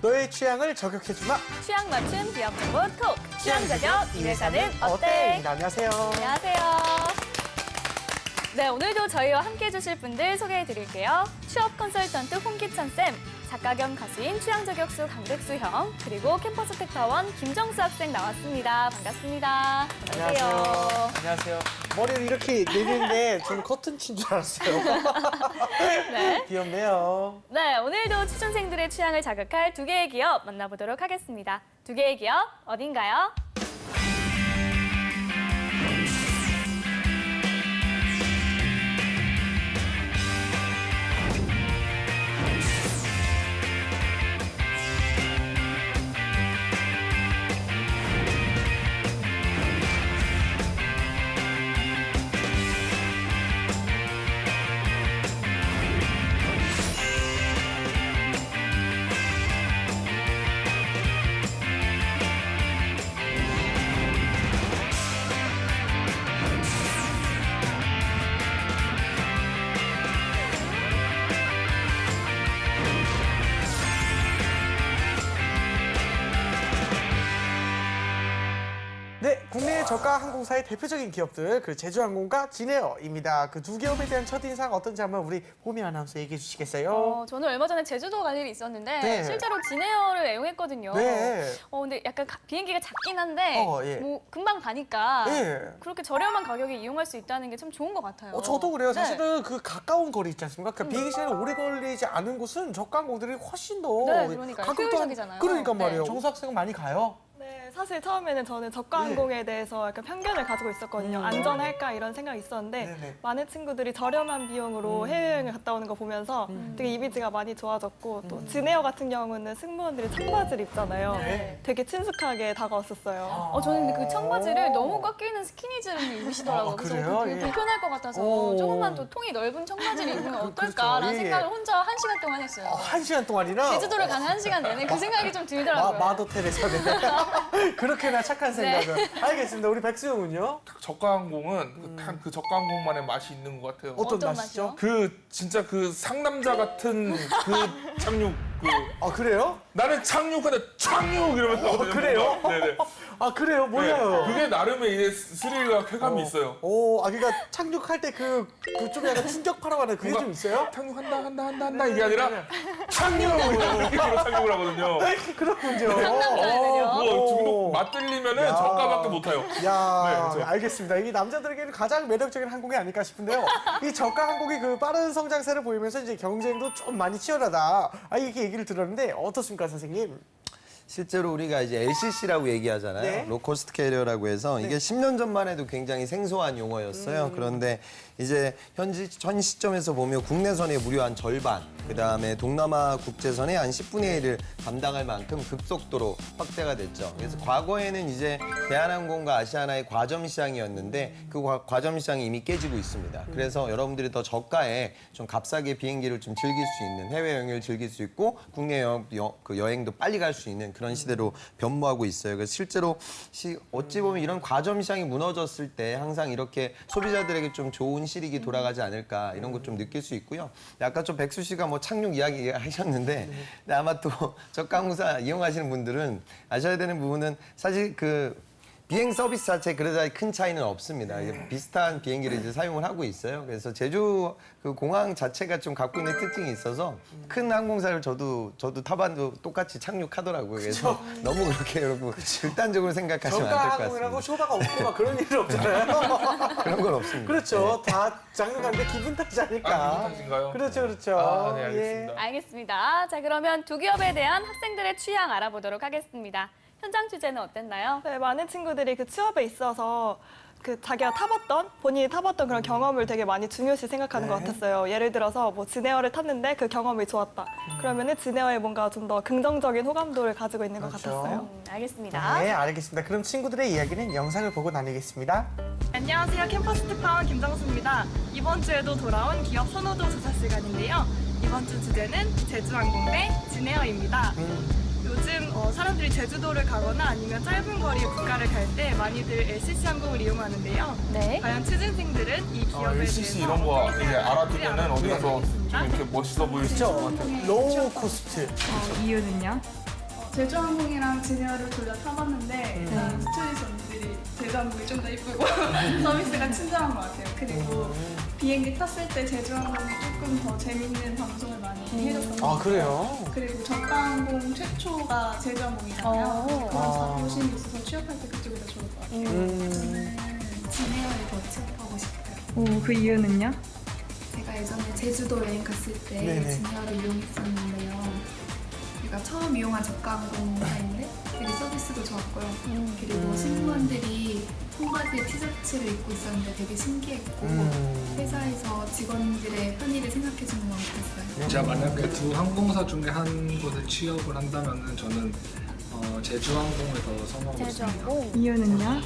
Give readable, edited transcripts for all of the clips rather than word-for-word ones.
너의 취향을 저격해주마. 취향 맞춤 기업 정보 톡. 취향 저격 이 회사는 어때? 안녕하세요. 안녕하세요. 네, 오늘도 저희와 함께 해주실 분들 소개해드릴게요. 취업 컨설턴트 홍기찬 쌤, 작가 겸 가수인 취향 저격수 강백수 형, 그리고 캠퍼스 특파원 김정수 학생 나왔습니다. 반갑습니다. 안녕하세요. 안녕하세요. 머리를 이렇게 내리는데 저는 커튼 친 줄 알았어요. 네. 귀엽네요. 네, 오늘도 취준생들의 취향을 자극할 두 개의 기업 만나보도록 하겠습니다. 두 개의 기업 어딘가요? 네, 국내의 저가 항공사의 대표적인 기업들, 그 제주항공과 진에어입니다. 그 두 기업에 대한 첫인상 어떤지 한번 우리 보미 아나운서 얘기해 주시겠어요? 저는 얼마 전에 제주도 갈 일이 있었는데 네. 실제로 진에어를 애용했거든요. 네. 근데 약간 비행기가 작긴 한데 예. 뭐 금방 가니까 예. 그렇게 저렴한 가격에 이용할 수 있다는 게 참 좋은 것 같아요. 저도 그래요. 네. 사실은 그 가까운 거리 있지 않습니까? 그 비행기 시간이 오래 걸리지 않은 곳은 저가 항공들이 훨씬 더 네, 그러니까요. 가격도 효율적이잖아요. 그러니까 네. 말이에요. 정수 학생은 많이 가요? 네, 사실 처음에는 저는 저가 네. 항공에 대해서 약간 편견을 가지고 있었거든요. 안전할까 이런 생각이 있었는데 네네. 많은 친구들이 저렴한 비용으로 해외여행을 갔다 오는 거 보면서 되게 이미지가 많이 좋아졌고 또 진에어 같은 경우는 승무원들이 청바지를 입잖아요. 네. 되게 친숙하게 다가왔었어요. 저는 근데 그 청바지를 너무 꽉 끼는 스키니즈를 입으시더라고요. 아, 그래서 그래요? 되게 예. 불편할 것 같아서 오. 조금만 더 통이 넓은 청바지를 입으면 그렇죠. 어떨까라는 예, 예. 생각을 혼자 1시간 동안 했어요. 1시간 동안이나? 제주도를 가는 1시간 내내 그 생각이 좀 들더라고요. 마더 테레사네. 그렇게나 착한 생각을. 알겠습니다. 우리 백수영은요? 저가항공은 그 저가항공만의 맛이 있는 것 같아요. 어떤 어떤 맛이죠? 맛이요? 그 진짜 그 상남자 같은 그 착륙 그래요? 나는 착륙하다 착륙 이러면서 하거든요. 그래요? 뭔가. 네네. 그래요? 몰라요. 그게 나름의 이제 스릴과 쾌감이 있어요. 그러니까 착륙할 때 좀 약간 충격파라고 하는 그게 좀 있어요? 착륙한다 이게 아니라 착륙 이렇게 착륙을 하거든요. 그렇군요. 그거 중독 맞들리면은 야. 저가밖에 못 타요. 야, 그렇죠. 알겠습니다. 이게 남자들에게는 가장 매력적인 항공이 아닐까 싶은데요. 이 저가 항공이 그 빠른 성장세를 보이면서 이제 경쟁도 좀 많이 치열하다. 이렇게 얘기를 들었는데 어떻습니까, 선생님? 실제로 우리가 이제 LCC라고 얘기하잖아요. 네. 로코스트 캐리어라고 해서 이게 10년 전만 해도 굉장히 생소한 용어였어요. 그런데 이제 현 시점에서 보면 국내선의 무려 한 절반, 그다음에 동남아 국제선의 한 10분의 1을 감당할 만큼 급속도로 확대가 됐죠. 그래서 과거에는 이제 대한항공과 아시아나의 과점 시장이었는데 그 과점 시장이 이미 깨지고 있습니다. 그래서 여러분들이 더 저가에 좀 값싸게 비행기를 좀 즐길 수 있는, 해외여행을 즐길 수 있고 국내 여행도 빨리 갈 수 있는 그런 시대로 변모하고 있어요. 그래서 실제로 어찌 보면 이런 과점 시장이 무너졌을 때 항상 이렇게 소비자들에게 좀 좋은 실익이 돌아가지 않을까 이런 것 좀 느낄 수 있고요. 아까 좀 백수 씨가 뭐 착륙 이야기 하셨는데 근데 아마 또 저가항공사 이용하시는 분들은 아셔야 되는 부분은 사실 그 비행 서비스 자체 그러다 큰 차이는 없습니다. 이제 비슷한 비행기를 이제 사용을 하고 있어요. 그래서 제주 그 공항 자체가 좀 갖고 있는 특징이 있어서 큰 항공사를 저도 타봐도 똑같이 착륙하더라고요. 그래서 너무 그렇게 여러분 극단적으로 생각하시면 안 될 저가 것 같습니다. 항공이라고 쇼다가 없고 막 그런 일은 없잖아요. 그런 건 없습니다. 그렇죠. 다 장르가는데 기분 탓이지 않을까. 기분 탓인가요? 그렇죠. 네, 알겠습니다. 알겠습니다. 자, 그러면 두 기업에 대한 학생들의 취향 알아보도록 하겠습니다. 현장 취재는 어땠나요? 네, 많은 친구들이 그 취업에 있어서 그 자기가 본인이 타봤던 그런 경험을 되게 많이 중요시 생각하는 것 같았어요. 예를 들어서 뭐 진에어를 탔는데 그 경험이 좋았다. 그러면은 진에어에 뭔가 좀 더 긍정적인 호감도를 가지고 있는 것 그렇죠. 같았어요. 알겠습니다. 네, 알겠습니다. 그럼 친구들의 이야기는 영상을 보고 나누겠습니다. 안녕하세요. 캠퍼스 특파원 김정수입니다. 이번 주에도 돌아온 기업 선호도 조사 시간인데요. 이번 주 주제는 제주항공 대 진에어입니다. 요즘 사람들이 제주도를 가거나 아니면 짧은 거리 국가를 갈 때 많이들 LCC 항공을 이용하는데요. 네. 과연 취준생들은 이 기업에 LCC 대해서 이런 거 어떻게 이제 알아두면은 생각하는지 어디 가서 좀 이렇게 멋있어 보일 수 있을 것 그렇죠. 같아요. 로우 코스트. 이유는요? 제주항공이랑 진에어를 둘 다 타봤는데 일단 스튜어디스분들이 제주항공이 좀 더 이쁘고 서비스가 친절한 것 같아요. 그리고 비행기 탔을 때 제주항공이 조금 더 재밌는 방송을 많이 해줬던 것 아, 같아요. 그래요? 그리고 저가항공 최초가 제주항공이잖아요. 그런 자부심이 있어서 취업할 때 그쪽이 더 좋을 것 같아요. 진에어를 더 취업하고 싶어요. 그 이유는요? 제가 예전에 제주도 여행 갔을 때 네네. 진에어를 이용했었는데요. 제가 처음 이용한 저가항공사인데 되게 서비스도 좋았고요. 그리고 승무원들이 청바지에 티셔츠를 입고 있었는데 되게 신기했고 회사에서 직원들의 편의를 생각해주는 것 같았어요. 제가 만약에 두 항공사 중에 한 곳에 취업을 한다면은 저는 제주항공을 더 선호하고 있습니다. 제주항공. 이유는요?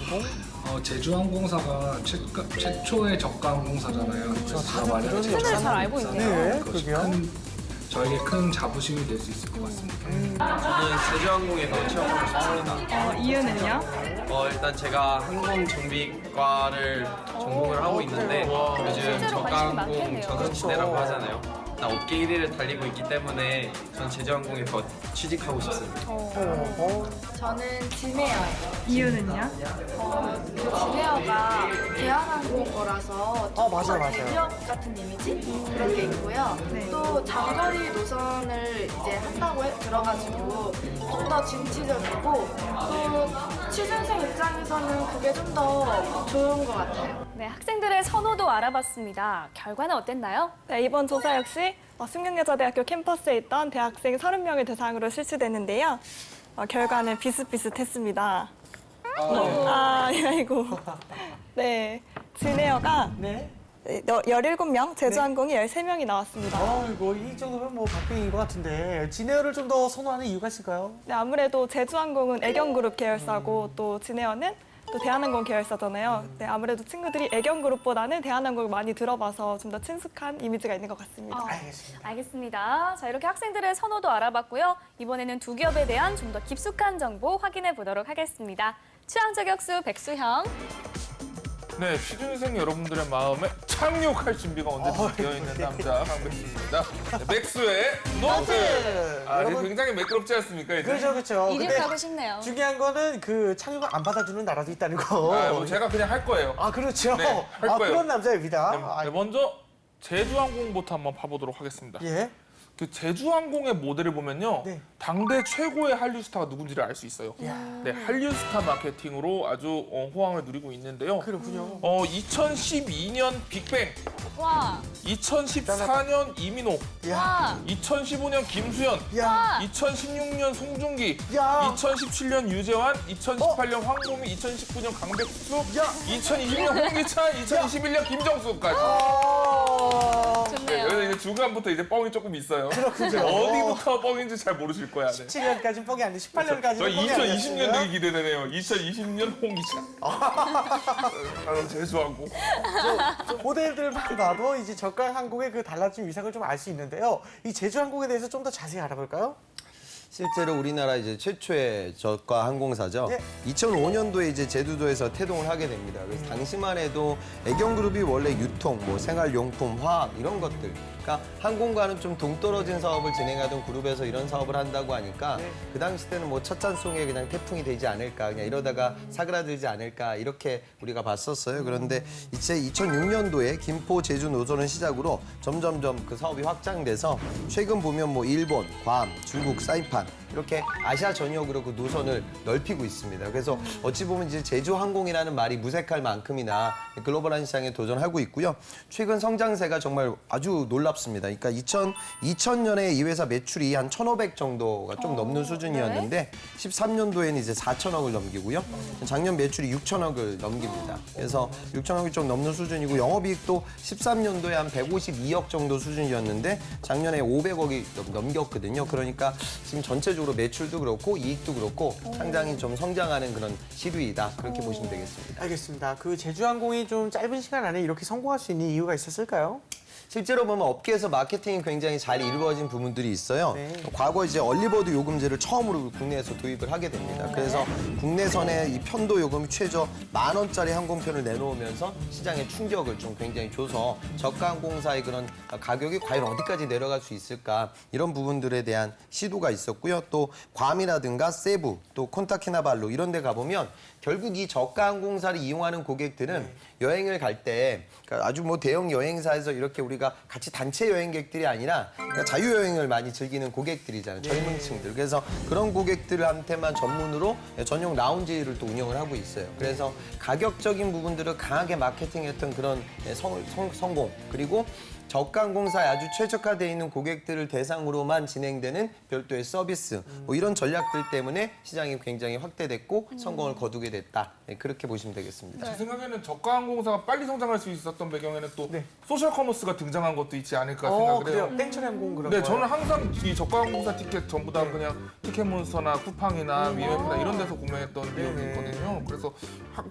제주항공사가 최초의 저가 항공사잖아요. 그래서 다들 만약에 그런 팬을 잘 알고 있네요. 네, 그것이 그러게요. 저에게 큰 자부심이 될 수 있을 것 같습니다. 저는 제주항공에서 취업하고 싶습니다. 이유는요? 일단 제가 항공정비과를 전공을 하고 있는데 요즘 실제로 관심이 저가항공 많겠네요. 전성시대라고 하잖아요. 나 업계 1위를 달리고 있기 때문에 전 제주항공에 더 취직하고 싶습니다. 저는 진에어예요. 이유는요? 진에어가 대한항공 거라서 맞아요. 대기업 같은 이미지 그런 게 있고요. 또 장거리 노선을 이제 한다고 들어가지고 좀 더 진취적이고 또 취준생 입장에서는 그게 좀 더 좋은 것 같아요. 네, 학생들의 선호도 알아봤습니다. 결과는 어땠나요? 네, 이번 조사 역시 승경여자대학교 캠퍼스에 있던 대학생 30명을 대상으로 실시됐는데요. 결과는 비슷비슷했습니다. 아이고. 네, 진에어가 네. 17명, 제주항공이 13명이 나왔습니다. 아이고, 이 정도면 뭐 박빙인 것 같은데 진에어를 좀 더 선호하는 이유가 있을까요? 네, 아무래도 제주항공은 애경그룹 계열사고 또 진에어는 또 대한항공 계열사잖아요. 네, 아무래도 친구들이 애경그룹보다는 대한항공을 많이 들어봐서 좀 더 친숙한 이미지가 있는 것 같습니다. 알겠습니다. 자, 이렇게 학생들의 선호도 알아봤고요. 이번에는 두 기업에 대한 좀 더 깊숙한 정보 확인해 보도록 하겠습니다. 취향저격수 백수형. 네, 취준생 여러분들의 마음에 착륙할 준비가 언제든 되어 있는 남자 강백수입니다. 네, 백수의 노트. 아, 이거 굉장히 매끄럽지 않습니까? 이제? 그렇죠. 이륙하고 싶네요. 중요한 거는 그 착륙을 안 받아주는 나라도 있다는 거. 뭐 제가 그냥 할 거예요. 그렇죠. 네, 할 거예요. 그런 남자입니다. 네, 먼저 제주항공부터 한번 봐보도록 하겠습니다. 예. 그 제주항공의 모델을 보면요, 네. 당대 최고의 한류 스타가 누군지를 알 수 있어요. 네, 한류 스타 마케팅으로 아주 호황을 누리고 있는데요. 그렇군요. 2012년 빅뱅, 와, 2014년 이민호, 야. 2015년 김수현, 야. 2016년 송중기, 야. 2017년 유재환, 2018년 황보미, 2019년 강백수, 야. 2020년 홍기찬, 2021년 김정수까지. 네, 좋네요. 그래서 이제 중간부터 이제 뻥이 조금 있어요. 그렇군요. 어디부터 뻥인지 잘 모르실 거야. 네. 17년까지는 뻥이 안 돼. 18년까지는 저 뻥이 안 2020년 됐어요. 되게 기대되네요. 2020년 홍기찬. 나는 제주항공. 모델들만 봐도 이제 저가 항공의 그 달라진 위상을 좀 알 수 있는데요. 이 제주항공에 대해서 좀 더 자세히 알아볼까요? 실제로 우리나라 이제 최초의 저가 항공사죠. 네. 2005년도에 이제 제주도에서 태동을 하게 됩니다. 그래서 당시만 해도 애경그룹이 원래 유통, 뭐 생활용품, 화학 이런 것들. 그러니까 항공과는 좀 동떨어진 사업을 진행하던 그룹에서 이런 사업을 한다고 하니까 그 당시 때는 뭐 첫잔송에 그냥 태풍이 되지 않을까, 그냥 이러다가 사그라들지 않을까 이렇게 우리가 봤었어요. 그런데 이제 2006년도에 김포, 제주 노선을 시작으로 점점점 그 사업이 확장돼서 최근 보면 뭐 일본, 괌, 중국, 사이판 이렇게 아시아 전역으로 그 노선을 넓히고 있습니다. 그래서 어찌 보면 이제 제주항공이라는 말이 무색할 만큼이나 글로벌한 시장에 도전하고 있고요. 최근 성장세가 정말 아주 놀랍습니다. 그러니까 2000년에 이 회사 매출이 한 1,500 정도가 좀 넘는 수준이었는데 13년도에는 이제 4천억을 넘기고요. 작년 매출이 6천억을 넘깁니다. 그래서 6천억이 좀 넘는 수준이고 영업이익도 13년도에 한 152억 정도 수준이었는데 작년에 500억이 넘겼거든요. 그러니까 지금 전체적으로 매출도 그렇고 이익도 그렇고 상당히 좀 성장하는 그런 시류이다. 그렇게 보시면 되겠습니다. 알겠습니다. 그 제주항공이 좀 짧은 시간 안에 이렇게 성공할 수 있는 이유가 있었을까요? 실제로 보면 업계에서 마케팅이 굉장히 잘 이루어진 부분들이 있어요. 과거 이제 얼리버드 요금제를 처음으로 국내에서 도입을 하게 됩니다. 그래서 국내선의 이 편도 요금이 최저 10,000원짜리 항공편을 내놓으면서 시장에 충격을 좀 굉장히 줘서 저가 항공사의 그런 가격이 과연 어디까지 내려갈 수 있을까 이런 부분들에 대한 시도가 있었고요. 또 괌이라든가 세부, 또 콘타키나발루 이런 데 가보면 결국 이 저가 항공사를 이용하는 고객들은 여행을 갈 때 아주 뭐 대형 여행사에서 이렇게 우리가 같이 단체 여행객들이 아니라 그냥 자유여행을 많이 즐기는 고객들이잖아요. 젊은 층들. 그래서 그런 고객들한테만 전문으로 전용 라운지를 또 운영을 하고 있어요. 그래서 가격적인 부분들을 강하게 마케팅했던 그런 성공 그리고 저가 항공사에 아주 최적화되어 있는 고객들을 대상으로만 진행되는 별도의 서비스 뭐 이런 전략들 때문에 시장이 굉장히 확대됐고 성공을 거두게 됐다. 네, 그렇게 보시면 되겠습니다. 제 생각에는 저가 항공사가 빨리 성장할 수 있었던 배경에는 또 소셜 커머스가 등장한 것도 있지 않을까 생각을 해요. 그래요. 땡처리 항공 그런 네, 거. 저는 항상 이 저가 항공사 티켓 전부 다 그냥 티켓몬스터나 쿠팡이나 위메프나 이런 데서 구매했던 기억이 있거든요. 그래서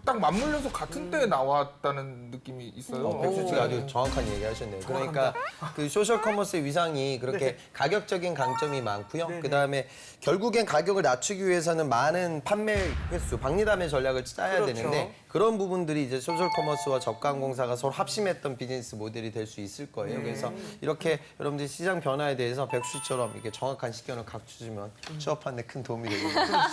딱 맞물려서 같은 때에 나왔다는 느낌이 있어요. 백수 씨가 아주 정확한 얘기 하셨네요. 그러니까 그 소셜 커머스의 위상이 그렇게 가격적인 강점이 많고요. 그다음에 결국엔 가격을 낮추기 위해서는 많은 판매 횟수, 박리담의 전략을 짜야 되는데 그런 부분들이 이제 소셜 커머스와 저가 항공사가 서로 합심했던 비즈니스 모델이 될 수 있을 거예요. 그래서 이렇게 여러분들 시장 변화에 대해서 백수 씨처럼 이렇게 정확한 식견을 갖추시면 취업하는 데 큰 도움이 되겠습니다.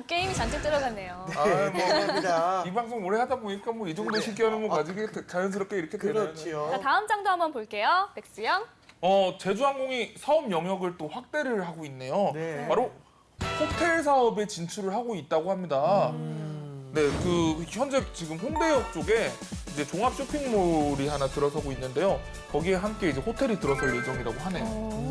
게임이 잔뜩 들어갔네요. 감사합니다. 이 방송 오래 하다 보니까 뭐 이 정도 식견은 뭐 가지게 자연스럽게 이렇게 되네요. 그렇지요. 자, 다음 장도 한번 볼게요. 백수영. 제주항공이 사업 영역을 또 확대를 하고 있네요. 바로 호텔 사업에 진출을 하고 있다고 합니다. 네, 그 현재 지금 홍대역 쪽에 이제 종합 쇼핑몰이 하나 들어서고 있는데요. 거기에 함께 이제 호텔이 들어설 예정이라고 하네요.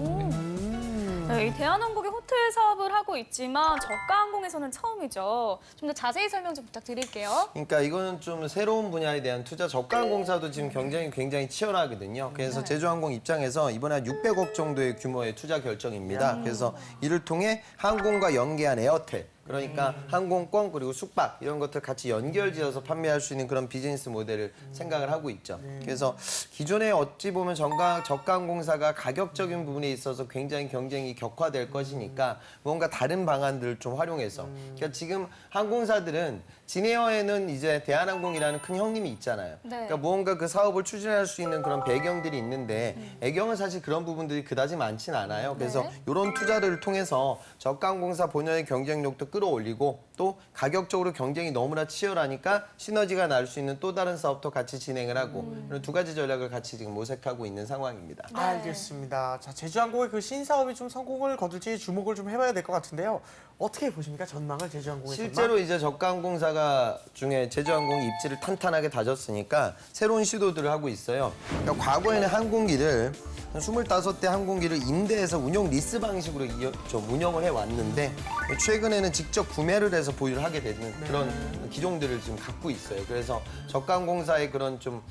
네, 이 대한항공이 호텔 사업을 하고 있지만 저가 항공에서는 처음이죠. 좀 더 자세히 설명 좀 부탁드릴게요. 그러니까 이거는 좀 새로운 분야에 대한 투자 저가 항공사도 지금 경쟁이 굉장히 치열하거든요. 그래서 제주항공 입장에서 이번에 한 600억 정도의 규모의 투자 결정입니다. 그래서 이를 통해 항공과 연계한 에어텔 그러니까 항공권 그리고 숙박 이런 것들 같이 연결지어서 판매할 수 있는 그런 비즈니스 모델을 생각을 하고 있죠. 그래서 기존에 어찌 보면 저가 항공사가 가격적인 부분에 있어서 굉장히 경쟁이 격화될 것이니까 뭔가 다른 방안들을 좀 활용해서 그러니까 지금 항공사들은 진에어에는 이제 대한항공이라는 큰 형님이 있잖아요. 그러니까 무언가 그 사업을 추진할 수 있는 그런 배경들이 있는데 애경은 사실 그런 부분들이 그다지 많진 않아요. 그래서 이런 투자를 통해서 저가 항공사 본연의 경쟁력도 끌어올리고 또 가격적으로 경쟁이 너무나 치열하니까 시너지가 날 수 있는 또 다른 사업도 같이 진행을 하고 이런 두 가지 전략을 같이 지금 모색하고 있는 상황입니다. 알겠습니다. 자, 제주항공의 그 신사업이 좀 성공을 거둘지 주목을 좀 해봐야 될 것 같은데요. 어떻게 보십니까? 전망을 제주항공의 실제로 이제 저가 항공사가 중에 제주항공이 입지를 탄탄하게 다졌으니까 새로운 시도들을 하고 있어요. 그러니까 과거에는 항공기를 25대 항공기를 임대해서 운영 리스 방식으로 좀 운영을 해왔는데 최근에는 직접 구매를 해서 보유를 하게 되는 그런 기종들을 지금 갖고 있어요. 그래서 저가 항공사의 그런 좀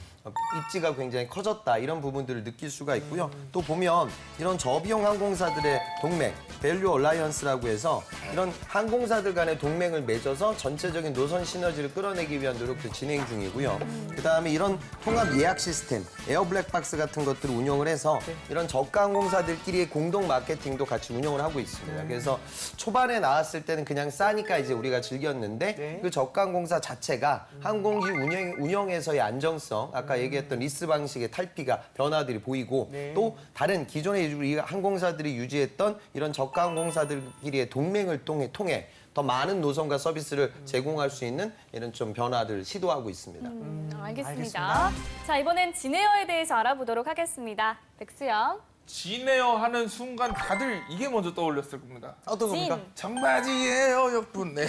입지가 굉장히 커졌다 이런 부분들을 느낄 수가 있고요. 또 보면 이런 저비용 항공사들의 동맹, 밸류 얼라이언스라고 해서 이런 항공사들 간의 동맹을 맺어서 전체적인 노선 시너지를 끌어내기 위한 노력도 진행 중이고요. 그다음에 이런 통합 예약 시스템, 에어 블랙박스 같은 것들을 운영을 해서 이런 저가 항공사들끼리의 공동 마케팅도 같이 운영을 하고 있습니다. 그래서 초반에 나왔을 때는 그냥 싸니까 이제 우리가 즐겼는데 그 저가 항공사 자체가 항공기 운영에서의 안정성, 아까 얘기했던 리스 방식의 탈피가 변화들이 보이고 또 다른 기존의 항공사들이 유지했던 이런 저가 항공사들끼리의 동맹을 통해 더 많은 노선과 서비스를 제공할 수 있는 이런 좀 변화들을 시도하고 있습니다. 알겠습니다. 자, 이번엔 진에어에 대해서 알아보도록 하겠습니다. 백수영. 진에어 하는 순간 다들 이게 먼저 떠올렸을 겁니다. 어떤 겁니까? 청바지예요, 역분. 네.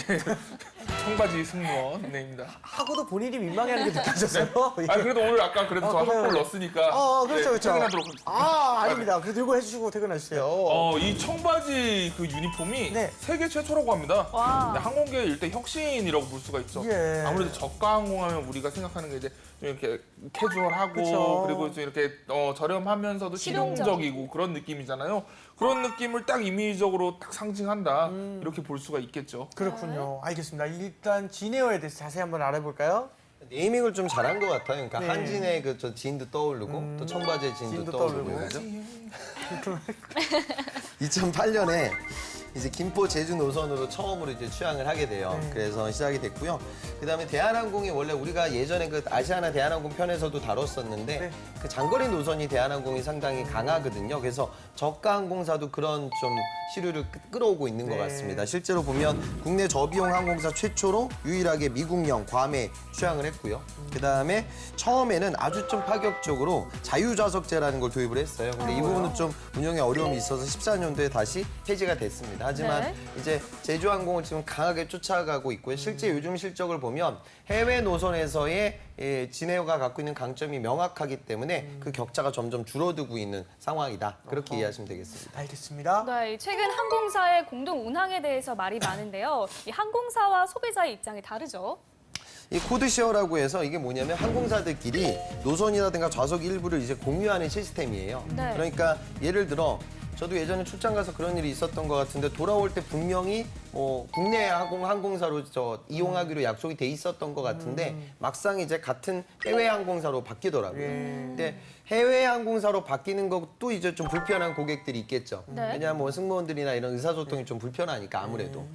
청바지 승무원. 네입니다. 하고도 본인이 민망해하는 게 느껴졌어요. 아, 그래도 오늘 아까 그래도 저 한 그래요. 골 넣었으니까. 그렇죠. 퇴근하도록 하겠습니다. 아닙니다. 그래도 이거 해주시고 퇴근하시죠. 이 청바지 그 유니폼이 세계 최초라고 합니다. 와. 네, 항공계의 일대 혁신이라고 볼 수가 있죠. 아무래도 저가 항공하면 우리가 생각하는 게 이제 좀 이렇게 캐주얼하고 그쵸. 그리고 좀 이렇게 저렴하면서도 실용적이고 그런 느낌이잖아요. 그런 느낌을 딱 이미지적으로 딱 상징한다. 이렇게 볼 수가 있겠죠. 그렇군요. 알겠습니다. 일단 진에어에 대해서 자세히 한번 알아볼까요? 네이밍을 좀 잘한 것 같아요. 그러니까 네. 한진의 그 저 지인도 떠오르고 또 청바지의 지인도 지인도 떠오르고 떠오르고. 그죠? 2008년에 이제 김포 제주 노선으로 처음으로 이제 취항을 하게 돼요. 그래서 시작이 됐고요. 그다음에 대한항공이 원래 우리가 예전에 그 아시아나 대한항공 편에서도 다뤘었는데 그 장거리 노선이 대한항공이 상당히 강하거든요. 그래서 저가 항공사도 그런 좀 시류를 끌어오고 있는 것 같습니다. 실제로 보면 국내 저비용 항공사 최초로 유일하게 미국령 괌에 취항을 했고요. 그다음에 처음에는 아주 좀 파격적으로 자유좌석제라는 걸 도입을 했어요. 근데 이 부분은 좀 운영에 어려움이 있어서 14년도에 다시 폐지가 됐습니다. 하지만 네. 이제 제주항공은 지금 강하게 쫓아가고 있고요. 실제 요즘 실적을 보면 해외 노선에서의 진에어가 갖고 있는 강점이 명확하기 때문에 그 격차가 점점 줄어들고 있는 상황이다. 그렇게 이해하시면 되겠습니다. 알겠습니다. 네, 최근 항공사의 공동 운항에 대해서 말이 많은데요. 이 항공사와 소비자의 입장이 다르죠. 이 코드쉐어라고 해서 이게 뭐냐면 항공사들끼리 노선이라든가 좌석 일부를 이제 공유하는 시스템이에요. 네. 그러니까 예를 들어 저도 예전에 출장 가서 그런 일이 있었던 것 같은데 돌아올 때 분명히 국내 항공사로 이용하기로 약속이 돼 있었던 것 같은데 막상 이제 같은 해외 항공사로 바뀌더라고요. 근데 해외 항공사로 바뀌는 것도 이제 좀 불편한 고객들이 있겠죠. 네. 왜냐하면 뭐 승무원들이나 이런 의사소통이 좀 불편하니까 아무래도.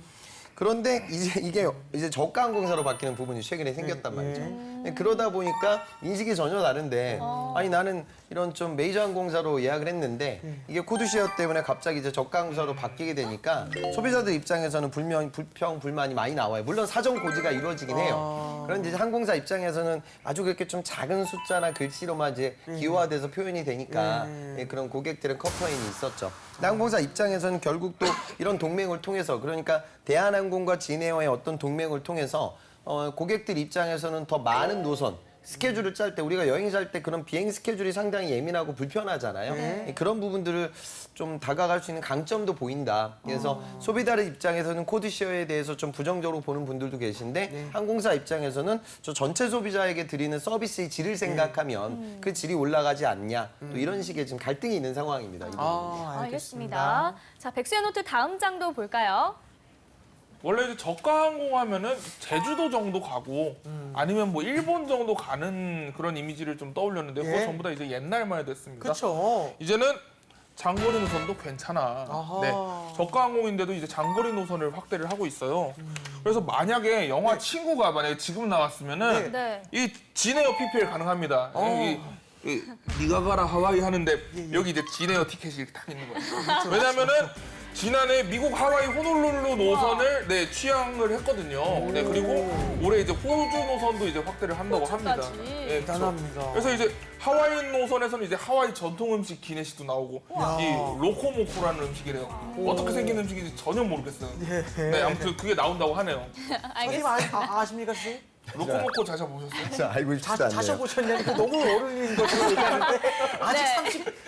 그런데 이게 이제 저가 항공사로 바뀌는 부분이 최근에 생겼단 말이죠. 그러다 보니까 인식이 전혀 다른데 아니 나는 이런 좀 메이저 항공사로 예약을 했는데 이게 코드쉐어 때문에 갑자기 이제 저가 항공사로 바뀌게 되니까 소비자들 입장에서는 불평, 불만이 많이 나와요. 물론 사전 고지가 이루어지긴 해요. 그런데 이제 항공사 입장에서는 아주 그렇게 좀 작은 숫자나 글씨로만 이제 기호화돼서 표현이 되니까 그런 고객들의 컴플레인이 있었죠. 근데 항공사 입장에서는 결국 또 이런 동맹을 통해서 그러니까 대한항공과 진에어의 어떤 동맹을 통해서 고객들 입장에서는 더 많은 노선 스케줄을 짤 때 우리가 여행 잘 때 그런 비행 스케줄이 상당히 예민하고 불편하잖아요. 그런 부분들을 좀 다가갈 수 있는 강점도 보인다. 그래서 소비자의 입장에서는 코드쉐어에 대해서 좀 부정적으로 보는 분들도 계신데 항공사 입장에서는 저 전체 소비자에게 드리는 서비스의 질을 생각하면 그 질이 올라가지 않냐. 또 이런 식의 지금 갈등이 있는 상황입니다. 이 부분이. 알겠습니다. 자, 백수의 노트 다음 장도 볼까요? 원래 이제 저가 항공 하면은 제주도 정도 가고 아니면 뭐 일본 정도 가는 그런 이미지를 좀 떠올렸는데 그거 전부 다 이제 옛날 말 됐습니다. 그렇죠. 이제는 장거리 노선도 괜찮아. 아하. 네, 저가 항공인데도 이제 장거리 노선을 확대를 하고 있어요. 그래서 만약에 영화 친구가 만약에 지금 나왔으면은 네. 이 진에어 PPL 가능합니다. 네가 가라 하와이 하는데 여기 이제 진에어 티켓이 이렇게 딱 있는 거예요. 왜냐면은 지난해 미국 하와이 호놀룰루 노선을 취항을 했거든요. 네, 그리고 올해 이제 호주 노선도 이제 확대를 한다고 합니다. 네, 대단합니다. 그래서 이제 하와이 노선에서는 이제 하와이 전통 음식 기내식도 나오고 이 로코모코라는 음식이래요. 어떻게 생긴 음식인지 전혀 모르겠어요. 네, 아무튼 그게 나온다고 하네요. 선생님 아십니까, 선생님? 로코모코 자셔보셨어요? 자, 알고 싶지 않네요. 자셔보셨냐니까 너무 어른인 것처럼 얘기하는데 아직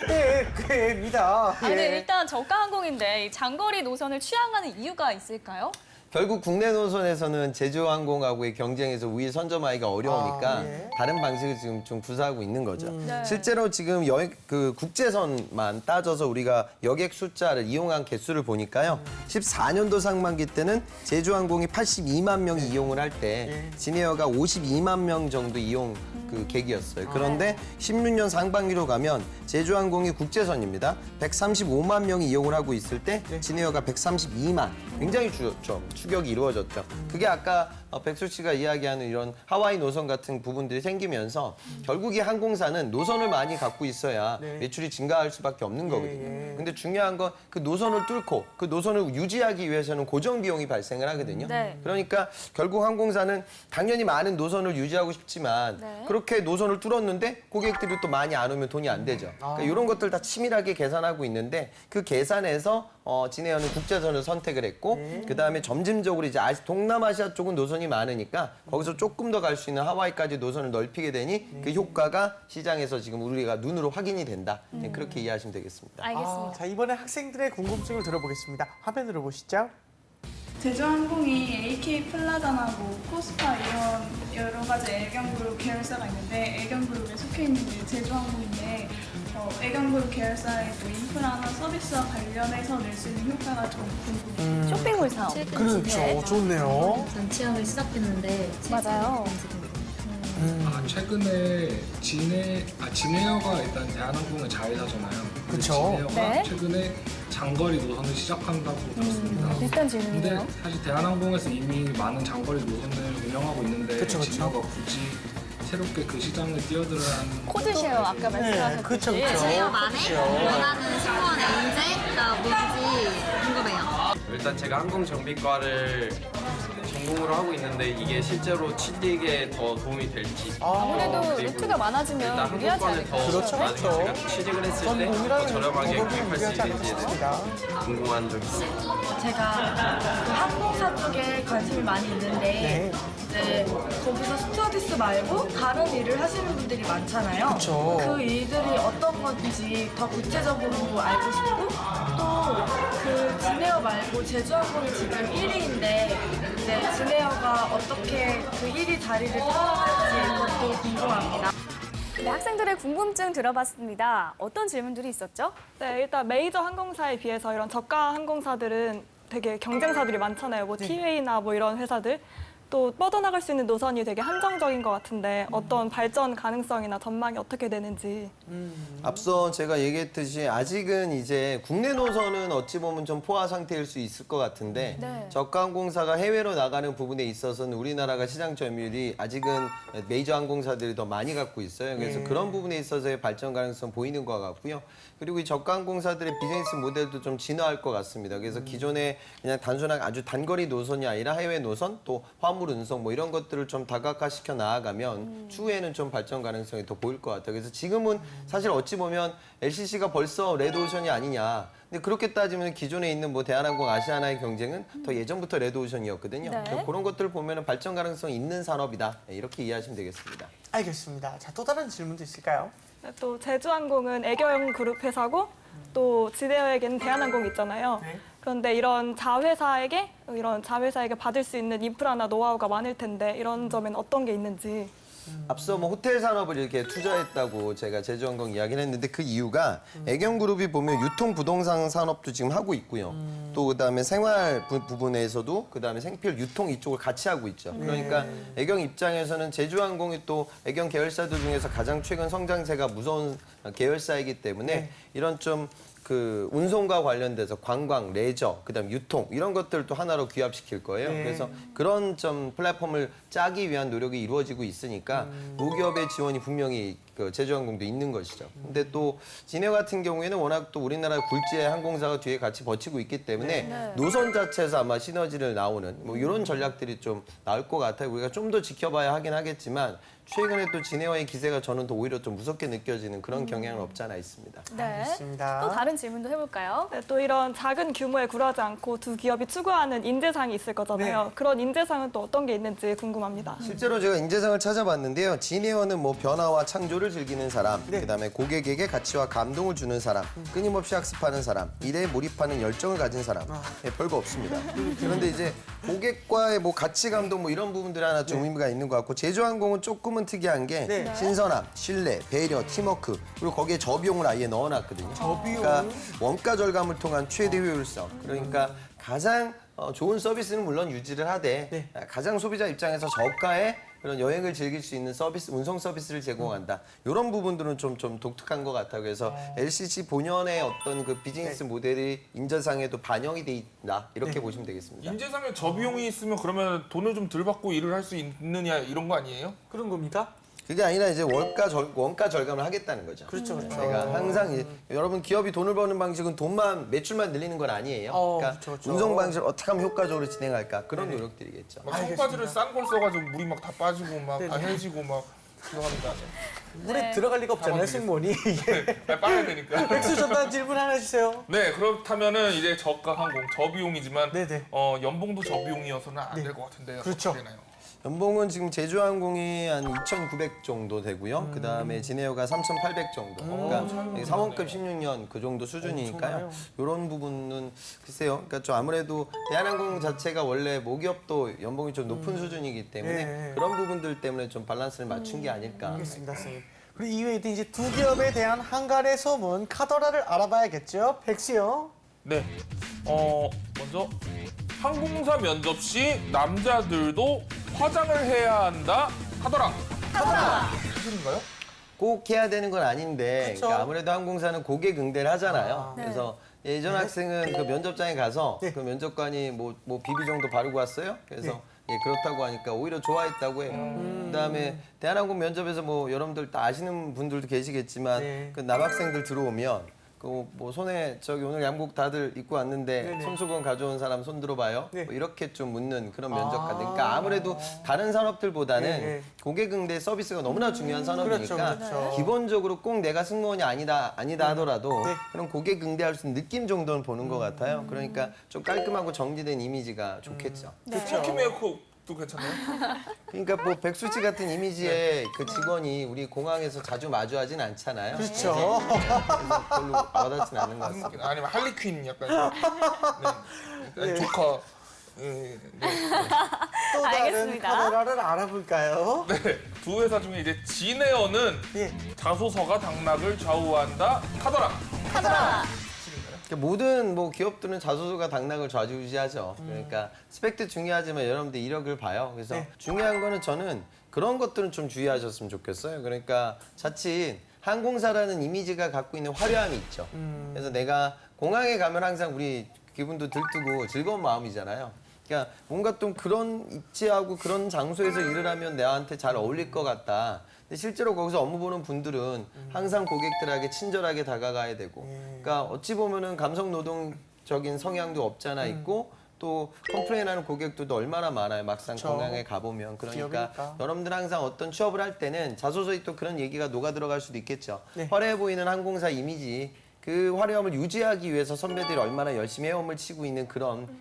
네. 30대입니다. 아니, 일단 저가 항공인데 이 장거리 노선을 취항하는 이유가 있을까요? 결국 국내 노선에서는 제주항공하고의 경쟁에서 우위 선점하기가 어려우니까 다른 방식을 지금 좀 구사하고 있는 거죠. 네. 실제로 지금 그 국제선만 따져서 우리가 여객 숫자를 이용한 개수를 보니까요. 14년도 상반기 때는 제주항공이 82만 명이 이용을 할 때 진에어가 52만 명 정도 이용 그 객이었어요. 그런데 16년 상반기로 가면 제주항공이 국제선입니다. 135만 명이 이용을 하고 있을 때 진에어가 132만. 굉장히 줄었죠. 추격이 이루어졌죠. 그게 아까 백수 씨가 이야기하는 이런 하와이 노선 같은 부분들이 생기면서 결국 이 항공사는 노선을 많이 갖고 있어야 매출이 증가할 수밖에 없는 거거든요. 근데 중요한 건 그 노선을 뚫고 그 노선을 유지하기 위해서는 고정 비용이 발생을 하거든요. 그러니까 결국 항공사는 당연히 많은 노선을 유지하고 싶지만 그렇게 노선을 뚫었는데 고객들이 또 많이 안 오면 돈이 안 되죠. 그러니까 이런 것들 다 치밀하게 계산하고 있는데 그 계산에서 진에어는 국제선을 선택을 했고 그다음에 점진적으로 이제 동남아시아 쪽은 노선이 많으니까 거기서 조금 더 갈 수 있는 하와이까지 노선을 넓히게 되니 그 효과가 시장에서 지금 우리가 눈으로 확인이 된다. 그렇게 이해하시면 되겠습니다. 알겠습니다. 자, 이번에 학생들의 궁금증을 들어보겠습니다. 화면으로 보시죠. 제주항공이 AK 플라자나고 코스파 이런 여러 가지 애견그룹 계열사가 있는데 애견그룹에 속해 있는 게 제주항공인데 애견그룹 계열사의 또 인프라나 서비스와 관련해서 낼 수 있는 효과가 좀 궁금해요. 쇼핑몰 사업. 그렇죠. 좋네요. 전 취업을 시작했는데 맞아요. 최근에 진에어가 일단 대한항공의 자회사잖아요. 근데 그쵸. 진에어가 네. 최근에 장거리 노선을 시작한다고 들었습니다. 비슷한 근데 질문이네요. 사실 대한항공에서 이미 많은 장거리 노선을 운영하고 있는데 그쵸, 그쵸. 진에어가 굳이 새롭게 그 시장을 뛰어들어야 하는 코드쉐어 아까 말씀하셨듯이. 그쵸, 그쵸. 진에어만의 원하는 승무원의 인재가 뭔지 궁금해요. 일단 제가 항공정비과를 전공으로 하고 있는데 이게 실제로 취직에 더 도움이 될지 아무래도 그리고 루트가 많아지면 일단 유리하지 항공권을 않을까 더 그렇죠, 나중에 그렇죠. 제가 취직을 했을 때 더 전공이라는 저렴하게 부분은 구입할 수 유리하지 않을까 있는지에 대해서 싶습니다. 궁금한 점이 있어요. 제가 그 항공사 쪽에 관심이 많이 있는데 네. 이제 거기서 스튜어디스 말고 다른 일을 하시는 분들이 많잖아요. 그쵸. 그 일들이 어떤 건지 더 구체적으로 알고 싶고 또 그 진에어 말고 제주항공이 지금 1위인데 이제 진에어가 어떻게 그 1위 자리를 탈환할지 그것도 궁금합니다. 네, 학생들의 궁금증 들어봤습니다. 어떤 질문들이 있었죠? 네, 일단 메이저 항공사에 비해서 이런 저가 항공사들은 되게 경쟁사들이 많잖아요. 뭐 티웨이나 뭐 이런 회사들. 또 뻗어나갈 수 있는 노선이 되게 한정적인 것 같은데 어떤 발전 가능성이나 전망이 어떻게 되는지. 앞서 제가 얘기했듯이 아직은 이제 국내 노선은 어찌 보면 좀 포화 상태일 수 있을 것 같은데 네. 저가 항공사가 해외로 나가는 부분에 있어서는 우리나라가 시장 점유율이 아직은 메이저 항공사들이 더 많이 갖고 있어요. 그래서 그런 부분에 있어서의 발전 가능성 보이는 것 같고요. 그리고 이 저가 항공사들의 비즈니스 모델도 좀 진화할 것 같습니다. 그래서 기존에 그냥 단순한 아주 단거리 노선이 아니라 해외 노선 또 화물 운송 뭐 이런 것들을 좀 다각화시켜 나아가면 추후에는 좀 발전 가능성이 더 보일 것 같아요. 그래서 지금은 사실 어찌 보면 LCC가 벌써 레드오션이 아니냐. 근데 그렇게 따지면 기존에 있는 뭐 대한항공, 아시아나의 경쟁은 더 예전부터 레드오션이었거든요. 네. 그래서 그런 것들을 보면 발전 가능성이 있는 산업이다. 이렇게 이해하시면 되겠습니다. 알겠습니다. 자, 또 다른 질문도 있을까요? 네, 또 제주항공은 애경 그룹 회사고 또 진에어에게는 대한항공이 있잖아요. 네. 그런데 이런 자회사에게 받을 수 있는 인프라나 노하우가 많을 텐데 이런 점에는 어떤 게 있는지. 앞서 뭐 호텔 산업을 이렇게 투자했다고 제가 제주항공 이야기를 했는데 그 이유가 애경그룹이 보면 유통 부동산 산업도 지금 하고 있고요. 또 그다음에 생활 부분에서도 그다음에 생필 유통 이쪽을 같이 하고 있죠. 그러니까 애경 입장에서는 제주항공이 또 애경 계열사들 중에서 가장 최근 성장세가 무서운 계열사이기 때문에 이런 좀 그 운송과 관련돼서 관광, 레저, 그다음 유통 이런 것들을 또 하나로 귀합시킬 거예요. 그래서 그런 좀 플랫폼을 짜기 위한 노력이 이루어지고 있으니까 모기업의 지원이 분명히 그 제주항공도 있는 것이죠. 근데 또 진에어 같은 경우에는 워낙 또 우리나라 굴지의 항공사가 뒤에 같이 버티고 있기 때문에 노선 자체에서 아마 시너지를 나오는 뭐 이런 전략들이 좀 나올 것 같아요. 우리가 좀 더 지켜봐야 하긴 하겠지만 최근에 또 진에어의 기세가 저는 더 오히려 좀 무섭게 느껴지는 그런 경향은 없지 않아 있습니다. 네. 알겠습니다. 또 다른 질문도 해볼까요? 네, 또 이런 작은 규모에 굴하지 않고 두 기업이 추구하는 인재상이 있을 거잖아요. 그런 인재상은 또 어떤 게 있는지 궁금합니다. 실제로 제가 인재상을 찾아봤는데요. 진에어는 뭐 변화와 창조를 즐기는 사람, 그다음에 고객에게 가치와 감동을 주는 사람, 끊임없이 학습하는 사람, 일에 몰입하는 열정을 가진 사람. 별거 없습니다. 그런데 이제 고객과의 뭐 가치 감동 뭐 이런 부분들이 하나 좀 의미가 있는 것 같고 제주항공은 조금은 특이한 게 신선함, 신뢰, 배려, 팀워크 그리고 거기에 저비용을 아예 넣어놨거든요. 저비용? 그러니까 원가 절감을 통한 최대 효율성. 그러니까 가장 좋은 서비스는 물론 유지를 하되 가장 소비자 입장에서 저가의 그런 여행을 즐길 수 있는 서비스, 운송 서비스를 제공한다. 이런 부분들은 좀 독특한 것 같아요. 그래서 LCC 본연의 어떤 그 비즈니스 모델이 인재상에도 반영이 돼 있다. 이렇게 보시면 되겠습니다. 인재상에 저비용이 있으면 그러면 돈을 좀 덜 받고 일을 할 수 있느냐 이런 거 아니에요? 그런 겁니까? 그게 아니라 이제 원가 절감을 하겠다는 거죠. 그렇죠, 그렇죠. 제가 항상 여러분 기업이 돈을 버는 방식은 매출만 늘리는 건 아니에요. 그러니까 그렇죠, 그렇죠. 운송 방식을 어떻게 하면 효과적으로 진행할까 그런 노력들이겠죠. 막 청바지를 싼 걸 써가지고 물이 막 다 빠지고 막 다 헤어지고 막 들어갑니다. 물에 들어갈 리가 없잖아요, 승무원이. 빨아야 되니까. 백수 전담 질문 하나 해주세요. 네, 그렇다면은 이제 저가 항공 저비용이지만 네네. 연봉도 저비용이어서는 안 될 것 같은데요. 그렇죠. 어떻게 되나요? 연봉은 지금 제주항공이 한 2,900 정도 되고요. 그다음에 진에어가 3,800 정도. 그러니까 사원급 16년 그 정도 수준이니까요. 이런 부분은 글쎄요. 그러니까 좀 아무래도 대한항공 자체가 원래 모기업도 연봉이 좀 높은 수준이기 때문에 그런 부분들 때문에 좀 밸런스를 맞춘 게 아닐까. 알겠습니다, 선생님. 그리고 이외에도 이제 두 기업에 대한 한간의 소문 카더라를 알아봐야겠죠. 백수요. 네. 먼저 항공사 면접 시 남자들도 화장을 해야 한다 하더라. 카더라. 기술인가요? 꼭 해야 되는 건 아닌데 그쵸? 그러니까 아무래도 항공사는 고객 응대를 하잖아요. 네. 그래서 예전 학생은 그 면접장에 가서 네. 그 면접관이 뭐 비비 정도 바르고 왔어요. 그래서 예, 그렇다고 하니까 오히려 좋아했다고 해요. 그다음에 대한항공 면접에서 뭐 여러분들 다 아시는 분들도 계시겠지만 네. 그 남학생들 들어오면 그 뭐 손에 저기 오늘 양복 다들 입고 왔는데 네네. 손수건 가져온 사람 손 들어봐요. 네. 뭐 이렇게 좀 묻는 그런 면접관들. 그러니까 아무래도 다른 산업들보다는 네. 고객 응대 서비스가 너무나 중요한 산업이니까 그렇죠. 기본적으로 꼭 내가 승무원이 아니다 하더라도 네. 그런 고객 응대할 수 있는 느낌 정도는 보는 것 같아요. 그러니까 좀 깔끔하고 정리된 이미지가 좋겠죠. 스모키 메이크업도 괜찮나요? 그러니까 뭐 백수지 같은 이미지의 그 직원이 우리 공항에서 자주 마주하진 않잖아요. 그렇죠. 그래서 별로 와닿진 않은 것 같습니다. 아니면 할리퀸 약간 네. 조커. 네. 또 다른 알겠습니다. 카더라를 알아볼까요? 네, 두 회사 중에 이제 진에어는 예. 자소서가 당락을 좌우한다. 카더라. 카더라. 그러니까 모든 뭐 기업들은 자소서가 당락을 좌지우지하죠. 그러니까 스펙도 중요하지만 여러분들 이력을 봐요. 그래서 네. 중요한 거는 저는 그런 것들은 좀 주의하셨으면 좋겠어요. 그러니까 자칫 항공사라는 이미지가 갖고 있는 화려함이 있죠. 그래서 내가 공항에 가면 항상 우리 기분도 들뜨고 즐거운 마음이잖아요. 그러니까 뭔가 좀 그런 입지하고 그런 장소에서 일을 하면 나한테 잘 어울릴 것 같다. 근데 실제로 거기서 업무 보는 분들은 항상 고객들에게 친절하게 다가가야 되고, 그러니까 어찌 보면은 감성 노동적인 성향도 없지 않아 있고, 또 컴플레인하는 고객들도 얼마나 많아요. 막상 그쵸. 공항에 가보면. 그러니까 기업이니까. 여러분들 항상 어떤 취업을 할 때는 자소서에 또 그런 얘기가 녹아 들어갈 수도 있겠죠. 네. 화려해 보이는 항공사 이미지. 그 화려함을 유지하기 위해서 선배들이 얼마나 열심히 헤엄을 치고 있는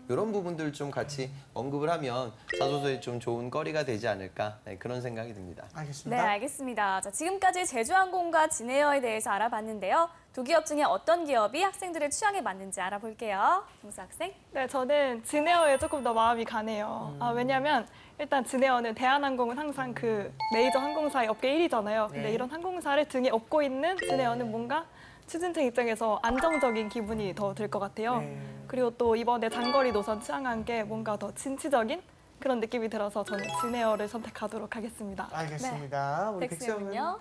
이런 부분들 좀 같이 언급을 하면 자소서에 좀 좋은 거리가 되지 않을까 그런 생각이 듭니다. 네, 알겠습니다. 알겠습니다. 자, 지금까지 제주항공과 진에어에 대해서 알아봤는데요. 두 기업 중에 어떤 기업이 학생들의 취향에 맞는지 알아볼게요. 김수 학생. 네, 저는 진에어에 조금 더 마음이 가네요. 왜냐면 일단 진에어는 대한항공은 항상 그 메이저 항공사의 업계 1위잖아요. 근데 이런 항공사를 등에 업고 있는 진에어는 뭔가 취준생 입장에서 안정적인 기분이 더 들 것 같아요. 그리고 또 이번에 장거리 노선 취항한 게 뭔가 더 진취적인 그런 느낌이 들어서 저는 진에어를 선택하도록 하겠습니다. 알겠습니다. 우리 백세영은 백세훈은요?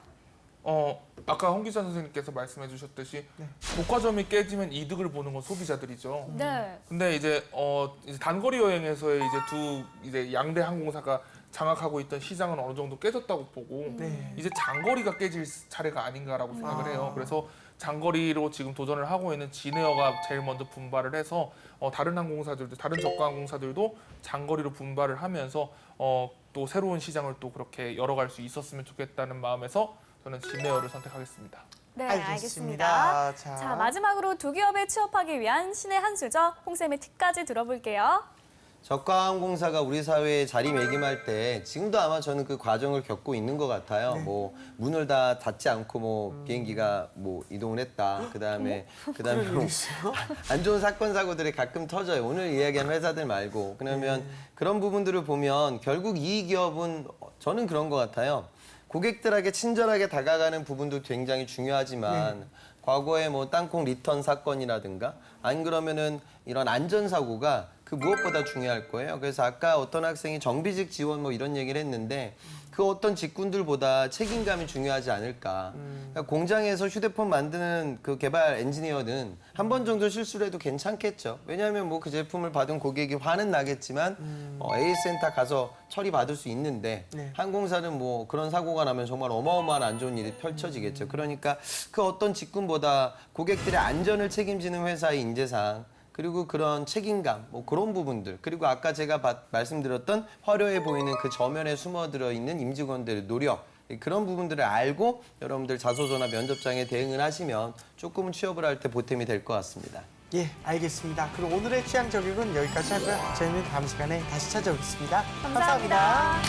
아까 홍기찬 선생님께서 말씀해 주셨듯이 독과점이 깨지면 이득을 보는 건 소비자들이죠. 네. 근데 이제 단거리 여행에서의 이제 양대 항공사가 장악하고 있던 시장은 어느 정도 깨졌다고 보고 이제 장거리가 깨질 차례가 아닌가라고 생각을 해요. 그래서 장거리로 지금 도전을 하고 있는 진에어가 제일 먼저 분발을 해서 다른 항공사들도 다른 저가 항공사들도 장거리로 분발을 하면서 또 새로운 시장을 또 그렇게 열어갈 수 있었으면 좋겠다는 마음에서 저는 진에어를 선택하겠습니다. 네, 알겠습니다. 알겠습니다. 자, 마지막으로 두 기업에 취업하기 위한 신의 한 수저 홍쌤의 팁까지 들어볼게요. 저가항공사가 우리 사회에 자리매김할 때 지금도 아마 저는 그 과정을 겪고 있는 것 같아요. 뭐 문을 다 닫지 않고 뭐 비행기가 뭐 이동을 했다. 그다음에 뭐 안 좋은 사건 사고들이 가끔 터져요. 오늘 이야기한 회사들 말고. 그러면 그런 부분들을 보면 결국 이 기업은 저는 그런 것 같아요. 고객들에게 친절하게 다가가는 부분도 굉장히 중요하지만 과거에 뭐 땅콩 리턴 사건이라든가 안 그러면은 이런 안전사고가 그 무엇보다 중요할 거예요. 그래서 아까 어떤 학생이 정비직 지원 뭐 이런 얘기를 했는데 그 어떤 직군들보다 책임감이 중요하지 않을까. 그러니까 공장에서 휴대폰 만드는 그 개발 엔지니어는 한 번 정도 실수를 해도 괜찮겠죠. 왜냐하면 뭐 그 제품을 받은 고객이 화는 나겠지만 AS센터 가서 처리받을 수 있는데 항공사는 뭐 그런 사고가 나면 정말 어마어마한 안 좋은 일이 펼쳐지겠죠. 그러니까 그 어떤 직군보다 고객들의 안전을 책임지는 회사의 인재상 그리고 그런 책임감, 뭐 그런 부분들, 그리고 아까 제가 말씀드렸던 화려해 보이는 그 저면에 숨어들어 있는 임직원들의 노력, 그런 부분들을 알고 여러분들 자소서나 면접장에 대응을 하시면 조금은 취업을 할 때 보탬이 될 것 같습니다. 예, 알겠습니다. 그럼 오늘의 취향 저격은 여기까지 하고요. 저희는 다음 시간에 다시 찾아오겠습니다. 감사합니다.